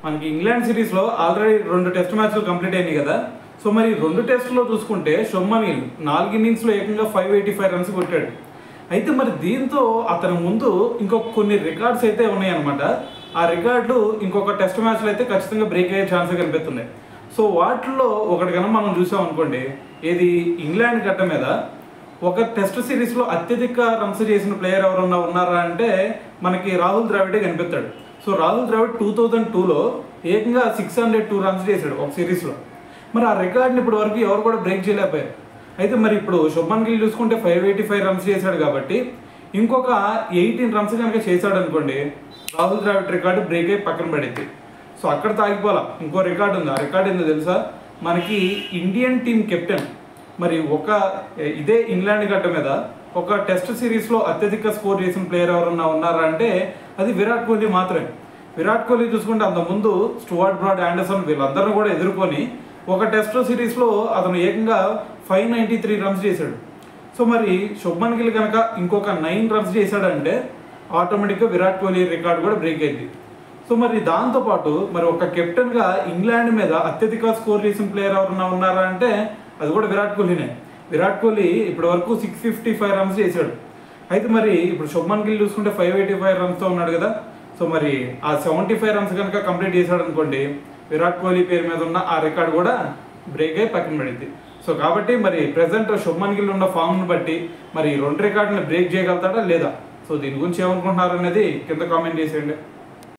మనకి ఇంగ్లాండ్ సిరీస్లో already 2 test మ్యాచ్లు కంప్లీట్ అయినాయి కదా. సో మరి 2 టెస్టులో చూసుకుంటే శుభ్మన్ గిల్ 4 ఇన్నింగ్స్లో ఏకంగా 585 రన్స్ కొట్టాడు. అయితే మరి దీంతో అతని ముందు ఇంకొక కొన్ని రికార్డ్స్ అయితే ఉన్నాయన్నమాట. ఆ రికార్డులు ఇంకొక టెస్ట్ మ్యాచ్లో అయితే ఖచ్చితంగా బ్రేక్ అయ్యే ఛాన్సే కనిపిస్తున్నాయి. సో వాటిల్లో ఒకటి కన్నా మనం చూసాం అనుకోండి, ఏది ఇంగ్లాండ్ గడ్డ మీద ఒక టెస్ట్ సిరీస్లో అత్యధిక రన్స్ చేసిన ప్లేయర్ ఎవరన్నా ఉన్నారా అంటే మనకి రాహుల్ ద్రావిడే కనిపిస్తాడు. సో రాహుల్ ద్రావిడ్ 2002లో ఏకంగా 602 రన్స్ చేశాడు ఒక సిరీస్లో. మరి ఆ రికార్డ్ని ఇప్పటి వరకు ఎవరు కూడా బ్రేక్ చేయలేకపోయారు. అయితే మరి ఇప్పుడు శుభ్మన్ గిల్ చూసుకుంటే 585 రన్స్ చేశాడు కాబట్టి ఇంకొక 18 రన్స్ కనుక చేశాడు అనుకోండి, రాహుల్ ద్రావిడ్ రికార్డు బ్రేక్ అయి పక్కన పడింది. సో అక్కడ తాగిపోలా, ఇంకో రికార్డు ఉంది. ఆ రికార్డు ఏందో తెలుసా, మనకి ఇండియన్ టీం కెప్టెన్ మరి ఇదే ఇంగ్లాండ్ గడ్డ మీద ఒక టెస్ట్ సిరీస్లో అత్యధిక స్కోర్ చేసిన ప్లేయర్ ఎవరన్నా ఉన్నారా అంటే అది విరాట్ కోహ్లీ మాత్రమే. విరాట్ కోహ్లీ చూసుకుంటే అంతకుముందు స్టూవర్ట్ బ్రాడ్, ఆండర్సన్ వీళ్ళందరినీ కూడా ఎదుర్కొని ఒక టెస్ట్ సిరీస్లో అతను ఏకంగా 593 రన్స్ చేశాడు. సో మరి శుభ్మన్ గిల్ కనుక ఇంకొక 9 రన్స్ చేశాడంటే ఆటోమేటిక్గా విరాట్ కోహ్లీ రికార్డు కూడా బ్రేక్ అయింది. సో మరి దాంతోపాటు మరి ఒక కెప్టెన్గా ఇంగ్లాండ్ మీద అత్యధిక స్కోర్ చేసిన ప్లేయర్ ఎవరన్నా ఉన్నారా అంటే అది కూడా విరాట్ కోహ్లీనే. విరాట్ కోహ్లీ ఇప్పటి వరకు 655 రన్స్ చేశాడు. అయితే మరి ఇప్పుడు శుభ్మన్ గిల్ చూసుకుంటే 585 రన్స్తో ఉన్నాడు కదా. సో మరి ఆ 75 రన్స్ కనుక కంప్లీట్ చేశాడు అనుకోండి, విరాట్ కోహ్లీ పేరు మీద ఉన్న ఆ రికార్డు కూడా బ్రేక్ అయి పక్కన పడింది. సో కాబట్టి మరి ప్రెసెంట్ శుభ్మన్ గిల్ ఉన్న ఫామ్ను బట్టి మరి 2 రికార్డులను బ్రేక్ చేయగలుగుతాడా లేదా? సో దీని గురించి ఏమనుకుంటున్నారు అనేది కింద కామెంట్ చేసేయండి.